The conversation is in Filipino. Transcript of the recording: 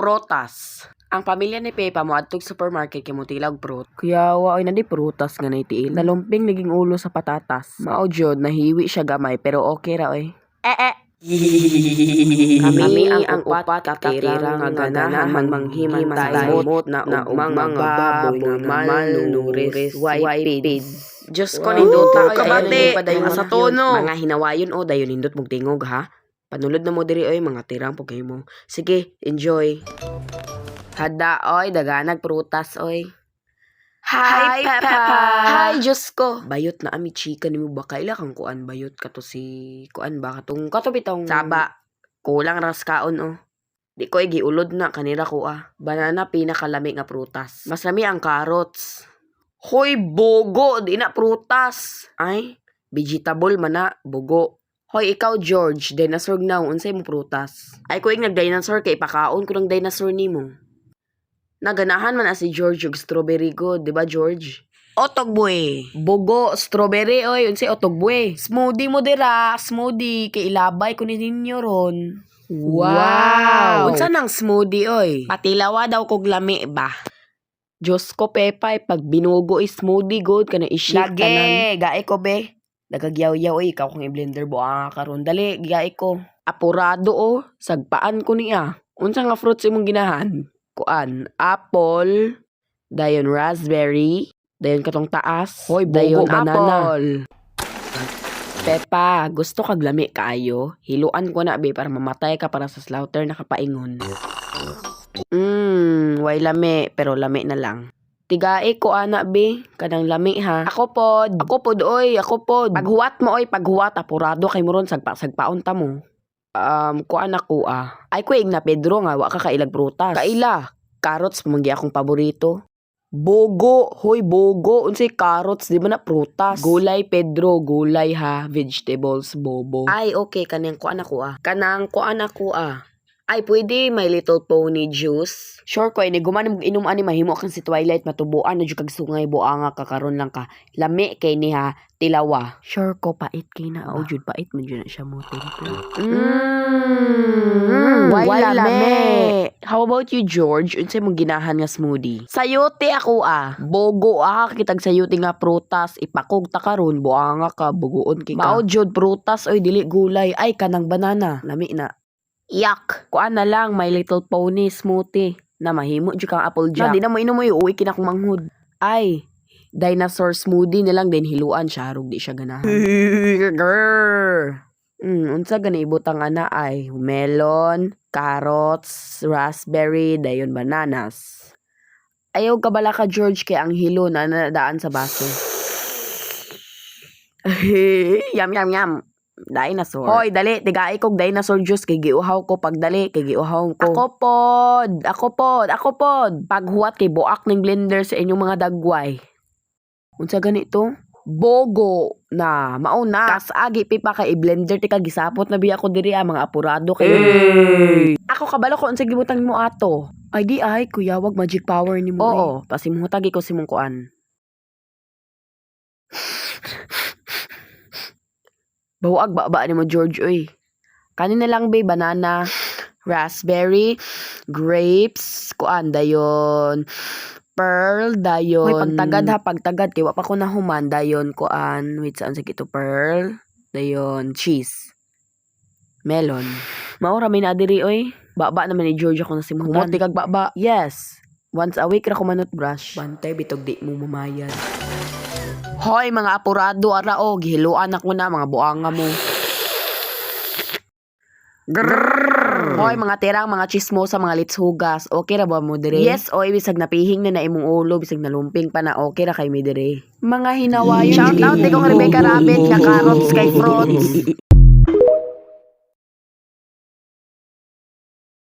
Prutas. Ang pamilya ni Pepa mo adtog supermarket kay mo tilag prut. Kuya ay nandi prutas nga naitiil. Nalumping naging ulo sa patatas. Mao jud nahiwi siya gamay pero okay ra oy. Kami ang upat katira nga ganahan manghimantay na mga baboy nga malnourished white pigs. Diyos ko nindota kabate sa tono. Mga hinawayon o dayon nindot mong tingog ha. Panulod na mo diri oy mga tirang pugay mo. Sige, enjoy. Hada oy daganag prutas oy. Hi Peppa. Hi Diyos ko. Bayot na ami chika nimo ba kaila kang kuan bayot kato si kuan ba katong bitong saba. Kulang ras kaon oh. Di ko giulod na kanira ko ah. Banana pinakalami nga prutas. Mas lami ang carrots. Hoy bogo di na prutas. Ay vegetable man na bogo. Hoy ikaw George, dinosaur now unsay mo prutas? Ay ko nag-dinosaur kay pakaon ko ng dinosaur nimo. Naganahan man si George og strawberry good, di ba George? Otogboy. Bogo, strawberry oy, unsay otogboy? Smoothie mo dira, smoothie kay ilabay ko ninyo ron. Wow! Unsa nang smoothie oy? Patilawa daw kog lami ba? Diyos ko Pepa, pag binugo is smoothie good kana i-shake tanan. Gae ko be. Nagagyaw-yaw ikaw kung i-blender buang karon dali giyay ko. Apurado sagpaan ko niya. Unsa nga fruits imong ginahan? Kuan, apple, dayon raspberry, dayon katong taas, hoy dayon banana. Pepa, gusto kag lami kaayo? Hiluan ko na be para mamatay ka para sa slaughter na kapaingon. Way lami pero lami na lang. Tigae ko ana be, kanang lami ha. Ako pod oy, ako pod. Paghuwat mo oy, paghuwat apurado kay mo ron sagpaon ta mo. Kuan ako Ay ko na Pedro nga wa ka kailag prutas. Kaila, carrots pamanggi akong paborito. Bogo, hoy bogo, unsay carrots di ba na prutas? Gulay Pedro, gulay ha, vegetables bobo. Ay okay kanang kuan ako Kanang kuan ako Ay, pwede My Little Pony juice. Sure ko, guman mong inom ani mahimo kang si Twilight matubuan na kag sungay buanga kakaron lang ka. Lami kay ni ha, tilawa. Sure ko, pait kay na. O, jud pait man jud na siya mo temple. Why lami? How about you, George? Unsay mong ginahan nga smoothie? Sayote ako Bogo kitag sayote nga prutas. Ipakog ta karon buanga ka, buguon kay ka. Mao jud prutas, oy dili gulay. Ay, kanang banana. Lami na. Yak! Kuan na lang, My Little Pony smoothie. Na mahimo dyan kang apple jack. Di na mo inom mo uwi kinakong manghud. Ay, dinosaur smoothie nilang din hiluan siya. Rug di siya ganahan. Unsa gani ibutang ana ay melon, carrots, raspberry, dayon bananas. Ayaw ka bala ka George kay ang hilo na nadaan sa baso. Yum yum yum. Dinosaur. Hoy, dali, tigai kog dinosaur juice kay giuhaw ko pagdali kay giuhaw ko. Ako pod. Paghuwat kay buak ning blender sa inyong mga dagway. Unsa ganito? Bogo na, mao na. Kas agi pipa kay i-blender ti kag gisapot na biya ko diri mga apurado kay. Ako kabalo ko unsa gibutang mo ato. Ay di ay kuya wag magic power nimo. Oo, pasimutagi ko simong kuan. Bawag ba ni mo George oy. Kanina lang be banana, raspberry, grapes, kuan dayon, pearl dayon. Hoy pagtagad kay wa pa ko nahuman dayon kuan. Wait saan sa kito pearl, dayon cheese. Melon. Maura may na diri oy. Baba naman ni George ako na simutan. Humot kag baba. Yes. Once a week ra ko manot brush. Bantay bitog di mo mamayad. Hoy mga apurado araog, hiluan ako na mga buanga mo. Grrrr. Hoy mga tirang mga chismosa mga litshugas. Okay ra ba mo dire? Yes, oy bisag napihing na imong ulo, bisag nalumping pa na okay ra kay mi dire. Mga hinawayon. Shout out kay kong Rebecca Rabbit nga carrots kay fruits.